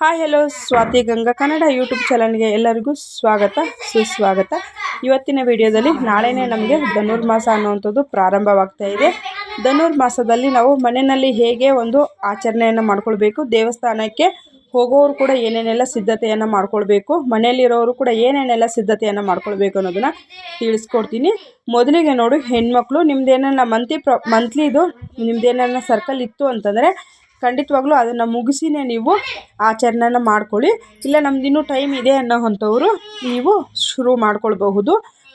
Hi hello Swathi Ganga Kannada YouTube ಚಾನಲ್ಗೆ ಎಲ್ಲರಿಗೂ ಸ್ವಾಗತ ಸುಸ್ವಾಗತ. ಇವತ್ತಿನ ವಿಡಿಯೋದಲ್ಲಿ ನಾಳೆನೇ ನಮಗೆ ಧನುರ್ಮಾಸ ಅನ್ನುವಂಥದ್ದು ಪ್ರಾರಂಭವಾಗ್ತಾ ಇದೆ. ಧನುರ್ಮಾಸದಲ್ಲಿ ನಾವು ಮನೆಯಲ್ಲಿ ಹೇಗೆ ಒಂದು ಆಚರಣೆಯನ್ನು ಮಾಡ್ಕೊಳ್ಬೇಕು, ದೇವಸ್ಥಾನಕ್ಕೆ ಹೋಗೋರು ಕೂಡ ಏನೇನೆಲ್ಲ ಸಿದ್ಧತೆಯನ್ನು ಮಾಡ್ಕೊಳ್ಬೇಕು, ಮನೆಯಲ್ಲಿರೋರು ಕೂಡ ಏನೇನೆಲ್ಲ ಸಿದ್ಧತೆಯನ್ನು ಮಾಡ್ಕೊಳ್ಬೇಕು ಅನ್ನೋದನ್ನು ತಿಳಿಸ್ಕೊಡ್ತೀನಿ. ಮೊದಲಿಗೆ ನೋಡಿ, ಹೆಣ್ಮಕ್ಳು ನಿಮ್ದೇನ ಮಂತ್ಲಿದು ನಿಮ್ದೇನ ಸರ್ಕಲ್ ಇತ್ತು ಅಂತಂದರೆ ಖಂಡಿತವಾಗ್ಲೂ ಅದನ್ನು ಮುಗಿಸಿನೇ ನೀವು ಆಚರಣೆನ ಮಾಡ್ಕೊಳ್ಳಿ. ಇಲ್ಲ ನಮ್ದಿನ್ನೂ ಟೈಮ್ ಇದೆ ಅನ್ನೋ ಅಂಥವ್ರು ನೀವು ಶುರು ಮಾಡ್ಕೊಳ್ಬಹುದು.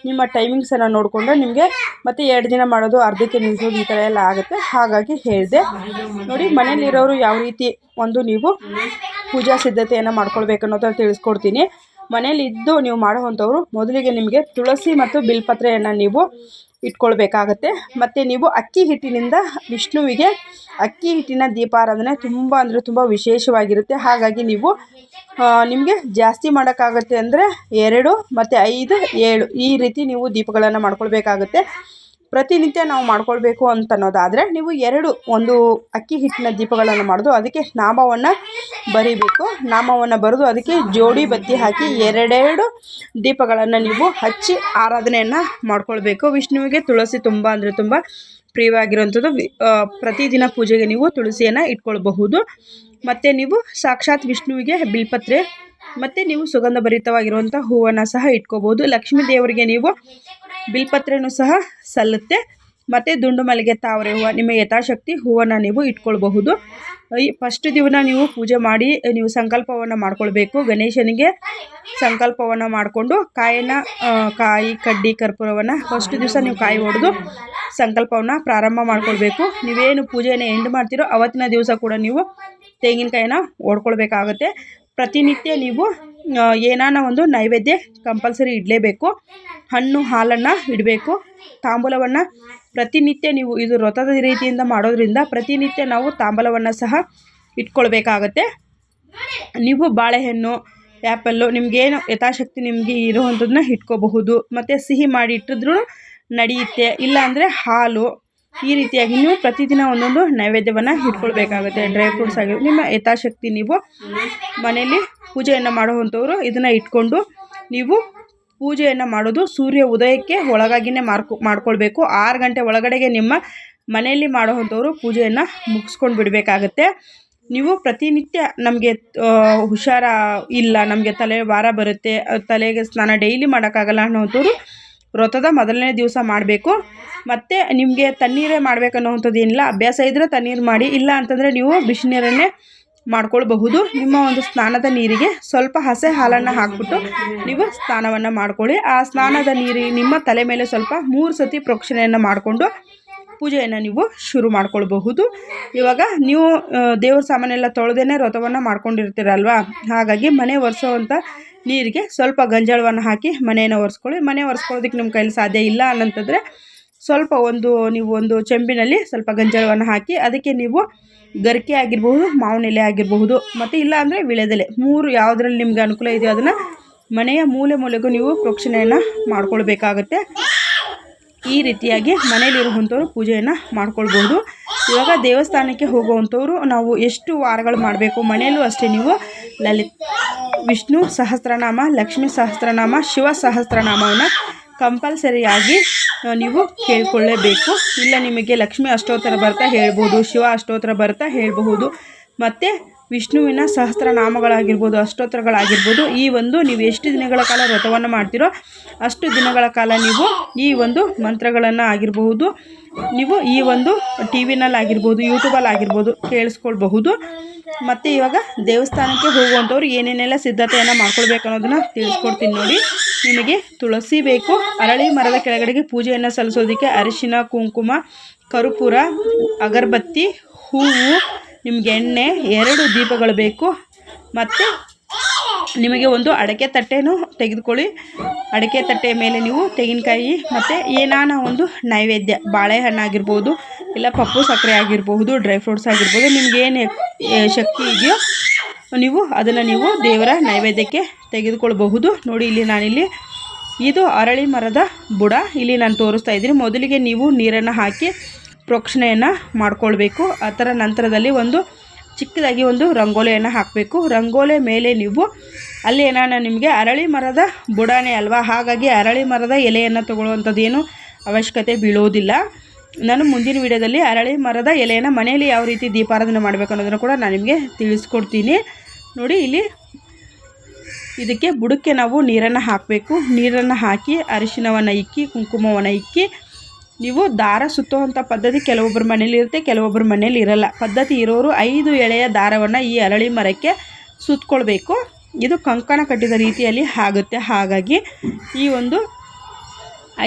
ನಿಮ್ಮ ಟೈಮಿಂಗ್ಸನ್ನು ನೋಡಿಕೊಂಡು ನಿಮಗೆ ಮತ್ತು 2 ದಿನ ಮಾಡೋದು, ಅರ್ಧಕ್ಕೆ ನಿಲ್ಲಿಸೋದು, ಈ ಥರ ಎಲ್ಲ ಆಗುತ್ತೆ. ಹಾಗಾಗಿ ಹೇಳಿದೆ ನೋಡಿ, ಮನೇಲಿರೋರು ಯಾವ ರೀತಿ ಒಂದು ನೀವು ಪೂಜಾ ಸಿದ್ಧತೆಯನ್ನು ಮಾಡ್ಕೊಳ್ಬೇಕು ಅನ್ನೋದನ್ನು ತಿಳಿಸ್ಕೊಡ್ತೀನಿ. ಮನೇಲಿ ಇದ್ದು ನೀವು ಮಾಡುವಂಥವ್ರು ಮೊದಲಿಗೆ ನಿಮಗೆ ತುಳಸಿ ಮತ್ತು ಬಿಲ್ಪತ್ರೆಯನ್ನು ನೀವು ಇಟ್ಕೊಳ್ಬೇಕಾಗತ್ತೆ. ಮತ್ತು ನೀವು ಅಕ್ಕಿ ಹಿಟ್ಟಿನಿಂದ ವಿಷ್ಣುವಿಗೆ ಅಕ್ಕಿ ಹಿಟ್ಟಿನ ದೀಪಾರಾಧನೆ ತುಂಬ ಅಂದರೆ ತುಂಬ ವಿಶೇಷವಾಗಿರುತ್ತೆ. ಹಾಗಾಗಿ ನೀವು ನಿಮಗೆ ಜಾಸ್ತಿ ಮಾಡೋಕ್ಕಾಗತ್ತೆ ಅಂದರೆ 2 ಮತ್ತು 5, 7 ಈ ರೀತಿ ನೀವು ದೀಪಗಳನ್ನು ಮಾಡ್ಕೊಳ್ಬೇಕಾಗತ್ತೆ. ಪ್ರತಿನಿತ್ಯ ನಾವು ಮಾಡ್ಕೊಳ್ಬೇಕು ಅಂತ ಅನ್ನೋದಾದರೆ ನೀವು 1 ಅಕ್ಕಿ ಹಿಟ್ಟಿನ ದೀಪಗಳನ್ನು ಮಾಡೋದು, ಅದಕ್ಕೆ ನಾಮವನ್ನು ಬರಿಬೇಕು. ನಾಮವನ್ನು ಬರೆದು ಅದಕ್ಕೆ ಜೋಡಿ ಬತ್ತಿ ಹಾಕಿ 2 ದೀಪಗಳನ್ನು ನೀವು ಹಚ್ಚಿ ಆರಾಧನೆಯನ್ನು ಮಾಡ್ಕೊಳ್ಬೇಕು. ವಿಷ್ಣುವಿಗೆ ತುಳಸಿ ತುಂಬ ಅಂದರೆ ತುಂಬ ಪ್ರಿಯವಾಗಿರುವಂಥದ್ದು. ಪ್ರತಿದಿನ ಪೂಜೆಗೆ ನೀವು ತುಳಸಿಯನ್ನು ಇಟ್ಕೊಳ್ಬಹುದು. ಮತ್ತು ನೀವು ಸಾಕ್ಷಾತ್ ವಿಷ್ಣುವಿಗೆ ಬಿಲ್ಪತ್ರೆ ಮತ್ತು ನೀವು ಸುಗಂಧ ಭರಿತವಾಗಿರುವಂಥ ಹೂವನ್ನು ಸಹ ಇಟ್ಕೋಬೋದು. ಲಕ್ಷ್ಮೀ ದೇವರಿಗೆ ನೀವು ಬಿಲ್ಪತ್ರೆನೂ ಸಹ ಸಲ್ಲುತ್ತೆ. ಮತ್ತು ದುಂಡು ಮಲ್ಲಿಗೆ, ತಾವರೆ ಹೂವು, ನಿಮ್ಮ ಯಥಾಶಕ್ತಿ ಹೂವನ್ನು ನೀವು ಇಟ್ಕೊಳ್ಬಹುದು. ಫಸ್ಟ್ ದಿನ ನೀವು ಪೂಜೆ ಮಾಡಿ ನೀವು ಸಂಕಲ್ಪವನ್ನು ಮಾಡ್ಕೊಳ್ಬೇಕು. ಗಣೇಶನಿಗೆ ಸಂಕಲ್ಪವನ್ನು ಮಾಡಿಕೊಂಡು ಕಾಯಿ ಕಡ್ಡಿ ಕರ್ಪೂರವನ್ನು ಫಸ್ಟ್ ದಿವಸ ನೀವು ಕಾಯಿ ಹೊಡೆದು ಸಂಕಲ್ಪವನ್ನು ಪ್ರಾರಂಭ ಮಾಡ್ಕೊಳ್ಬೇಕು. ನೀವೇನು ಪೂಜೆಯನ್ನು ಎಂಡ್ ಮಾಡ್ತೀರೋ ಅವತ್ತಿನ ದಿವಸ ಕೂಡ ನೀವು ತೆಂಗಿನಕಾಯಿನ ಓಡ್ಕೊಳ್ಬೇಕಾಗುತ್ತೆ. ಪ್ರತಿನಿತ್ಯ ನೀವು ಏನಾನ ಒಂದು ನೈವೇದ್ಯ ಕಂಪಲ್ಸರಿ ಇಡಲೇಬೇಕು. ಹಣ್ಣು ಹಾಲನ್ನು ಇಡಬೇಕು. ತಾಂಬೂಲವನ್ನು ಪ್ರತಿನಿತ್ಯ ನೀವು ಇದು ವ್ರತದ ರೀತಿಯಿಂದ ಮಾಡೋದ್ರಿಂದ ಪ್ರತಿನಿತ್ಯ ನಾವು ತಾಂಬೂಲವನ್ನು ಸಹ ಇಟ್ಕೊಳ್ಬೇಕಾಗತ್ತೆ. ನೀವು ಬಾಳೆಹಣ್ಣು, ಆ್ಯಪಲ್ಲು, ನಿಮಗೇನು ಯಥಾಶಕ್ತಿ ನಿಮಗೆ ಇರುವಂಥದ್ದನ್ನ ಇಟ್ಕೋಬಹುದು. ಮತ್ತು ಸಿಹಿ ಮಾಡಿ ಇಟ್ಟಿದ್ರೂ ನಡೆಯುತ್ತೆ. ಇಲ್ಲ ಅಂದರೆ ಹಾಲು, ಈ ರೀತಿಯಾಗಿ ನೀವು ಪ್ರತಿದಿನ ಒಂದೊಂದು ನೈವೇದ್ಯವನ್ನು ಇಟ್ಕೊಳ್ಬೇಕಾಗುತ್ತೆ. ಡ್ರೈ ಫ್ರೂಟ್ಸ್ ಆಗಿರೋ ನಿಮ್ಮ ಯಥಾಶಕ್ತಿ ನೀವು ಮನೆಯಲ್ಲಿ ಪೂಜೆಯನ್ನು ಮಾಡುವಂಥವ್ರು ಇದನ್ನು ಇಟ್ಕೊಂಡು ನೀವು ಪೂಜೆಯನ್ನು ಮಾಡೋದು ಸೂರ್ಯ ಉದಯಕ್ಕೆ ಒಳಗಾಗಿಯೇ ಮಾಡ್ಕೊಳ್ಬೇಕು. 6 ಗಂಟೆ ಒಳಗಡೆಗೆ ನಿಮ್ಮ ಮನೆಯಲ್ಲಿ ಮಾಡುವಂಥವ್ರು ಪೂಜೆಯನ್ನು ಮುಗಿಸ್ಕೊಂಡು ಬಿಡಬೇಕಾಗತ್ತೆ. ನೀವು ಪ್ರತಿನಿತ್ಯ ನಮಗೆ ಹುಷಾರ ಇಲ್ಲ, ನಮಗೆ ತಲೆ ಭಾರ ಬರುತ್ತೆ, ತಲೆಗೆ ಸ್ನಾನ ಡೈಲಿ ಮಾಡೋಕ್ಕಾಗಲ್ಲ ಅನ್ನೋಂಥವ್ರು ವ್ರತದ ಮೊದಲನೇ ದಿವಸ ಮಾಡಬೇಕು. ಮತ್ತು ನಿಮಗೆ ತಣ್ಣೀರೇ ಮಾಡಬೇಕನ್ನೋವಂಥದ್ದು ಏನಿಲ್ಲ. ಅಭ್ಯಾಸ ಇದ್ದರೆ ತಣ್ಣೀರು ಮಾಡಿ, ಇಲ್ಲ ಅಂತಂದರೆ ನೀವು ಬಿಸಿನೀರನ್ನೇ ಮಾಡ್ಕೊಳ್ಬಹುದು. ನಿಮ್ಮ ಒಂದು ಸ್ನಾನದ ನೀರಿಗೆ ಸ್ವಲ್ಪ ಹಸೆ ಹಾಲನ್ನು ಹಾಕ್ಬಿಟ್ಟು ನೀವು ಸ್ನಾನವನ್ನು ಮಾಡ್ಕೊಳ್ಳಿ. ಆ ಸ್ನಾನದ ನೀರು ನಿಮ್ಮ ತಲೆ ಮೇಲೆ ಸ್ವಲ್ಪ 3 ಸತಿ ಪ್ರೋಕ್ಷಣೆಯನ್ನು ಮಾಡಿಕೊಂಡು ಪೂಜೆಯನ್ನು ನೀವು ಶುರು ಮಾಡ್ಕೊಳ್ಬಹುದು. ಇವಾಗ ನೀವು ದೇವ್ರ ಸಾಮಾನೆಲ್ಲ ತೊಳೆದೇನೆ ವ್ರತವನ್ನು ಮಾಡ್ಕೊಂಡಿರ್ತೀರಲ್ವ, ಹಾಗಾಗಿ ಮನೆ ಒರೆಸೋವಂಥ ನೀರಿಗೆ ಸ್ವಲ್ಪ ಗಂಜಾಳವನ್ನು ಹಾಕಿ ಮನೆಯನ್ನು ಒರೆಸ್ಕೊಳ್ಳಿ. ಮನೆ ಒರೆಸ್ಕೊಳ್ಳೋದಕ್ಕೆ ನಿಮ್ಮ ಕೈಲಿ ಸಾಧ್ಯ ಇಲ್ಲ ಅನ್ನಂತಂದರೆ ಸ್ವಲ್ಪ ನೀವು ಒಂದು ಚೆಂಬಿನಲ್ಲಿ ಸ್ವಲ್ಪ ಗಂಜಾಳವನ್ನು ಹಾಕಿ ಅದಕ್ಕೆ ನೀವು ಗರಿಕೆ ಆಗಿರಬಹುದು, ಮಾವಿನ ಎಲೆ ಆಗಿರಬಹುದು, ಮತ್ತು ಇಲ್ಲ ಅಂದರೆ ವೀಳ್ಯದೆಲೆ, 3 ಯಾವುದ್ರಲ್ಲಿ ನಿಮ್ಗೆ ಅನುಕೂಲ ಇದೆಯೋ ಅದನ್ನು ಮನೆಯ ಮೂಲೆಗೂ ನೀವು ಪ್ರೋಕ್ಷಣೆಯನ್ನು ಮಾಡ್ಕೊಳ್ಬೇಕಾಗತ್ತೆ. ಈ ರೀತಿಯಾಗಿ ಮನೇಲಿರುವಂಥವ್ರು ಪೂಜೆಯನ್ನು ಮಾಡ್ಕೊಳ್ಬೋದು. ಇವಾಗ ದೇವಸ್ಥಾನಕ್ಕೆ ಹೋಗುವಂಥವ್ರು ನಾವು ಎಷ್ಟು ವಾರಗಳು ಮಾಡಬೇಕು, ಮನೆಯಲ್ಲೂ ಅಷ್ಟೇ ನೀವು ವಿಷ್ಣು ಸಹಸ್ರನಾಮ, ಲಕ್ಷ್ಮೀ ಸಹಸ್ರನಾಮ, ಶಿವ ಸಹಸ್ರನಾಮವನ್ನು ಕಂಪಲ್ಸರಿಯಾಗಿ ನೀವು ಕೇಳಿಕೊಳ್ಳೇಬೇಕು. ಇಲ್ಲ ನಿಮಗೆ ಲಕ್ಷ್ಮೀ ಅಷ್ಟೋತ್ತರ ಬರ್ತಾ ಹೇಳ್ಬೋದು, ಶಿವ ಅಷ್ಟೋತ್ತರ ಬರ್ತಾ ಹೇಳಬಹುದು, ಮತ್ತು ವಿಷ್ಣುವಿನ ಸಹಸ್ರನಾಮಗಳಾಗಿರ್ಬೋದು, ಅಷ್ಟೋತ್ತರಗಳಾಗಿರ್ಬೋದು. ಈ ಒಂದು ನೀವು ಎಷ್ಟು ದಿನಗಳ ಕಾಲ ವ್ರತವನ್ನು ಮಾಡ್ತೀರೋ ಅಷ್ಟು ದಿನಗಳ ಕಾಲ ನೀವು ಈ ಒಂದು ಮಂತ್ರಗಳನ್ನು ಆಗಿರಬಹುದು ನೀವು ಈ ಒಂದು ಟಿ ವಿನಲ್ಲಾಗಿರ್ಬೋದು, ಯೂಟ್ಯೂಬಲ್ಲಿ ಆಗಿರ್ಬೋದು ಕೇಳಿಸ್ಕೊಳ್ಬಹುದು. ಮತ್ತು ಇವಾಗ ದೇವಸ್ಥಾನಕ್ಕೆ ಹೋಗುವಂಥವ್ರು ಏನೇನೆಲ್ಲ ಸಿದ್ಧತೆಯನ್ನು ಮಾಡ್ಕೊಳ್ಬೇಕು ಅನ್ನೋದನ್ನು ತಿಳಿಸ್ಕೊಡ್ತೀನಿ ನೋಡಿ. ನಿಮಗೆ ತುಳಸಿ ಬೇಕು. ಅರಳಿ ಮರದ ಕೆಳಗಡೆಗೆ ಪೂಜೆಯನ್ನು ಸಲ್ಲಿಸೋದಕ್ಕೆ ಅರಿಶಿನ, ಕುಂಕುಮ, ಕರ್ಪೂರ, ಅಗರಬತ್ತಿ, ಹೂವು, ನಿಮಗೆ ಎಣ್ಣೆ, 2 ದೀಪಗಳು ಬೇಕು. ಮತ್ತು ನಿಮಗೆ ಒಂದು ಅಡಕೆ ತಟ್ಟೆನೂ ತೆಗೆದುಕೊಳ್ಳಿ. ಅಡಕೆ ತಟ್ಟೆಯ ಮೇಲೆ ನೀವು ತೆಂಗಿನಕಾಯಿ ಮತ್ತು ಏನಾನ ಒಂದು ನೈವೇದ್ಯ, ಬಾಳೆಹಣ್ಣಾಗಿರ್ಬೋದು, ಇಲ್ಲ ಪಪ್ಪು ಸಕ್ಕರೆ ಆಗಿರಬಹುದು, ಡ್ರೈ ಫ್ರೂಟ್ಸ್ ಆಗಿರ್ಬೋದು, ನಿಮಗೇನು ಶಕ್ತಿ ಇದೆಯೋ ನೀವು ಅದನ್ನು ನೀವು ದೇವರ ನೈವೇದ್ಯಕ್ಕೆ ತೆಗೆದುಕೊಳ್ಬಹುದು. ನೋಡಿ, ಇಲ್ಲಿ ನಾನಿಲ್ಲಿ ಇದು ಅರಳಿ ಮರದ ಬುಡ ಇಲ್ಲಿ ನಾನು ತೋರಿಸ್ತಾ ಇದ್ದೀನಿ. ಮೊದಲಿಗೆ ನೀವು ನೀರನ್ನು ಹಾಕಿ ಪ್ರೋಕ್ಷಣೆಯನ್ನು ಮಾಡ್ಕೊಳ್ಬೇಕು. ಅದರ ನಂತರದಲ್ಲಿ ಒಂದು ಚಿಕ್ಕದಾಗಿ ಒಂದು ರಂಗೋಲಿಯನ್ನು ಹಾಕಬೇಕು. ರಂಗೋಲಿ ಮೇಲೆ ನೀವು ಅಲ್ಲಿ ನಾನು ನಿಮಗೆ ಅರಳಿ ಮರದ ಬುಡಾನೆ ಅಲ್ವಾ, ಹಾಗಾಗಿ ಅರಳಿ ಮರದ ಎಲೆಯನ್ನು ತೊಗೊಳ್ಳುವಂಥದ್ದೇನು ಅವಶ್ಯಕತೆ ಬೀಳೋದಿಲ್ಲ. ನಾನು ಮುಂದಿನ ವಿಡಿಯೋದಲ್ಲಿ ಅರಳಿ ಮರದ ಎಲೆಯನ್ನು ಮನೆಯಲ್ಲಿ ಯಾವ ರೀತಿ ದೀಪಾರಾಧನೆ ಮಾಡಬೇಕು ಅನ್ನೋದನ್ನು ಕೂಡ ನಾನು ನಿಮಗೆ ತಿಳಿಸ್ಕೊಡ್ತೀನಿ. ನೋಡಿ, ಇಲ್ಲಿ ಇದಕ್ಕೆ ಬುಡಕ್ಕೆ ನಾವು ನೀರನ್ನು ಹಾಕಬೇಕು. ನೀರನ್ನು ಹಾಕಿ ಅರಿಶಿನವನ್ನು ಇಕ್ಕಿ ಕುಂಕುಮವನ್ನು ಇಕ್ಕಿ ನೀವು ದಾರ ಸುತ್ತುವಂಥ ಪದ್ಧತಿ ಕೆಲವೊಬ್ಬರ ಮನೇಲಿ ಇರುತ್ತೆ, ಕೆಲವೊಬ್ಬರ ಮನೇಲಿ ಇರಲ್ಲ. ಪದ್ಧತಿ ಇರೋರು 5 ಎಳೆಯ ದಾರವನ್ನು ಈ ಅರಳಿ ಮರಕ್ಕೆ ಸುತ್ತಕೊಳ್ಬೇಕು. ಇದು ಕಂಕಣ ಕಟ್ಟಿದ ರೀತಿಯಲ್ಲಿ ಆಗುತ್ತೆ. ಹಾಗಾಗಿ ಈ ಒಂದು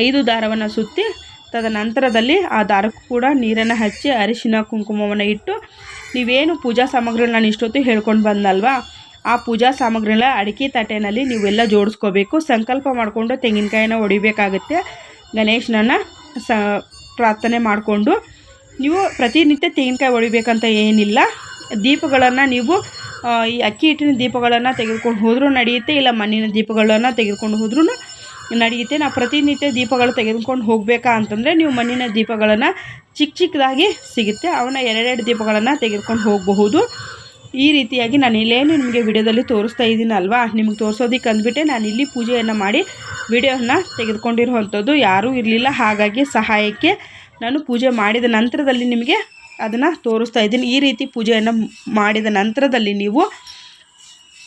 5 ದಾರವನ್ನು ಸುತ್ತಿ ತದನಂತರದಲ್ಲಿ ಆ ದಾರಕ್ಕೂ ಕೂಡ ನೀರನ್ನು ಹಚ್ಚಿ ಅರಿಶಿನ ಕುಂಕುಮವನ್ನು ಇಟ್ಟು ನೀವೇನು ಪೂಜಾ ಸಾಮಗ್ರಿಗಳನ್ನ ನಾನು ಇಷ್ಟೊತ್ತು ಹೇಳ್ಕೊಂಡು ಬಂದಲ್ವಾ, ಆ ಪೂಜಾ ಸಾಮಗ್ರಿಗಳ ಅಡಿಕೆ ತಟ್ಟೆನಲ್ಲಿ ನೀವೆಲ್ಲ ಜೋಡಿಸ್ಕೋಬೇಕು. ಸಂಕಲ್ಪ ಮಾಡಿಕೊಂಡು ತೆಂಗಿನಕಾಯಿನ ಹೊಡಿಬೇಕಾಗುತ್ತೆ. ಗಣೇಶನನ್ನು ಪ್ರಾರ್ಥನೆ ಮಾಡಿಕೊಂಡು ನೀವು ಪ್ರತಿನಿತ್ಯ ತೆಂಗಿನಕಾಯಿ ಹೊಡಿಬೇಕಂತ ಏನಿಲ್ಲ. ದೀಪಗಳನ್ನು ನೀವು ಈ ಅಕ್ಕಿ ಹಿಟ್ಟಿನ ದೀಪಗಳನ್ನು ತೆಗೆದುಕೊಂಡು ಹೋದರೂ ನಡೆಯುತ್ತೆ, ಇಲ್ಲ ಮಣ್ಣಿನ ದೀಪಗಳನ್ನು ತೆಗೆದುಕೊಂಡು ಹೋದ್ರೂ ನಡೆಯುತ್ತೆ. ನಾವು ಪ್ರತಿನಿತ್ಯ ದೀಪಗಳು ತೆಗೆದುಕೊಂಡು ಹೋಗಬೇಕಾ ಅಂತಂದರೆ ನೀವು ಮಣ್ಣಿನ ದೀಪಗಳನ್ನು ಚಿಕ್ಕದಾಗಿ ಸಿಗುತ್ತೆ, ಅವನ್ನ 2 ದೀಪಗಳನ್ನು ತೆಗೆದುಕೊಂಡು ಹೋಗಬಹುದು. ಈ ರೀತಿಯಾಗಿ ನಾನು ಇಲ್ಲೇನು ನಿಮಗೆ ವಿಡಿಯೋದಲ್ಲಿ ತೋರಿಸ್ತಾ ಇದ್ದೀನಲ್ವಾ, ನಿಮಗೆ ತೋರಿಸೋದಕ್ಕೆ ಅಂದ್ಬಿಟ್ಟೆ ನಾನು ಇಲ್ಲಿ ಪೂಜೆಯನ್ನು ಮಾಡಿ ವಿಡಿಯೋನ ತೆಗೆದುಕೊಂಡಿರುವಂಥದ್ದು. ಯಾರೂ ಇರಲಿಲ್ಲ, ಹಾಗಾಗಿ ಸಹಾಯಕ್ಕೆ ನಾನು ಪೂಜೆ ಮಾಡಿದ ನಂತರದಲ್ಲಿ ನಿಮಗೆ ಅದನ್ನು ತೋರಿಸ್ತಾ ಇದ್ದೀನಿ. ಈ ರೀತಿ ಪೂಜೆಯನ್ನು ಮಾಡಿದ ನಂತರದಲ್ಲಿ ನೀವು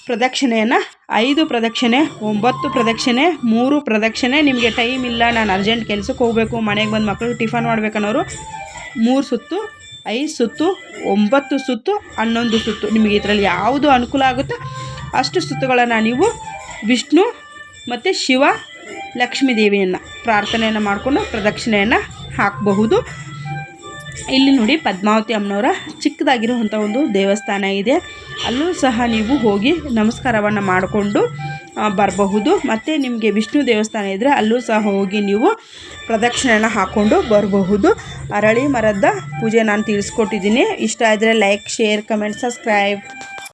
ಪ್ರದಕ್ಷಿಣೆಯನ್ನು 5 ಪ್ರದಕ್ಷಿಣೆ, 9 ಪ್ರದಕ್ಷಿಣೆ, 3 ಪ್ರದಕ್ಷಿಣೆ, ನಿಮಗೆ ಟೈಮ್ ಇಲ್ಲ, ನಾನು ಅರ್ಜೆಂಟ್ ಕೆಲಸಕ್ಕೆ ಹೋಗಬೇಕು, ಮನೆಗೆ ಬಂದು ಮಕ್ಕಳಿಗೆ ಟಿಫನ್ ಮಾಡಬೇಕನ್ನೋರು 3 ಸುತ್ತು, 5 ಸುತ್ತು, 9 ಸುತ್ತು, 11 ಸುತ್ತು, ನಿಮಗೆ ಇದರಲ್ಲಿ ಯಾವುದು ಅನುಕೂಲ ಆಗುತ್ತೋ ಅಷ್ಟು ಸುತ್ತುಗಳನ್ನು ನೀವು ವಿಷ್ಣು ಮತ್ತು ಶಿವ ಲಕ್ಷ್ಮೀ ದೇವಿಯನ್ನು ಪ್ರಾರ್ಥನೆಯನ್ನು ಮಾಡಿಕೊಂಡು ಪ್ರದಕ್ಷಿಣೆಯನ್ನು ಹಾಕಬಹುದು. ಇಲ್ಲಿ ನೋಡಿ, ಪದ್ಮಾವತಿ ಅಮ್ಮನವರ ಚಿಕ್ಕದಾಗಿರುವಂಥ ಒಂದು ದೇವಸ್ಥಾನ ಇದೆ. ಅಲ್ಲೂ ಸಹ ನೀವು ಹೋಗಿ ನಮಸ್ಕಾರವನ್ನು ಮಾಡಿಕೊಂಡು ಬರಬಹುದು. ಮತ್ತು ನಿಮಗೆ ವಿಷ್ಣು ದೇವಸ್ಥಾನ ಇದ್ದರೆ ಅಲ್ಲೂ ಸಹ ಹೋಗಿ ನೀವು ಪ್ರದಕ್ಷಿಣೆಯನ್ನು ಹಾಕ್ಕೊಂಡು ಬರಬಹುದು. ಅರಳಿ ಮರದ ಪೂಜೆ ನಾನು ತಿಳಿಸ್ಕೊಟ್ಟಿದ್ದೀನಿ. ಇಷ್ಟ ಆದರೆ ಲೈಕ್, ಶೇರ್, ಕಮೆಂಟ್, ಸಬ್ಸ್ಕ್ರೈಬ್.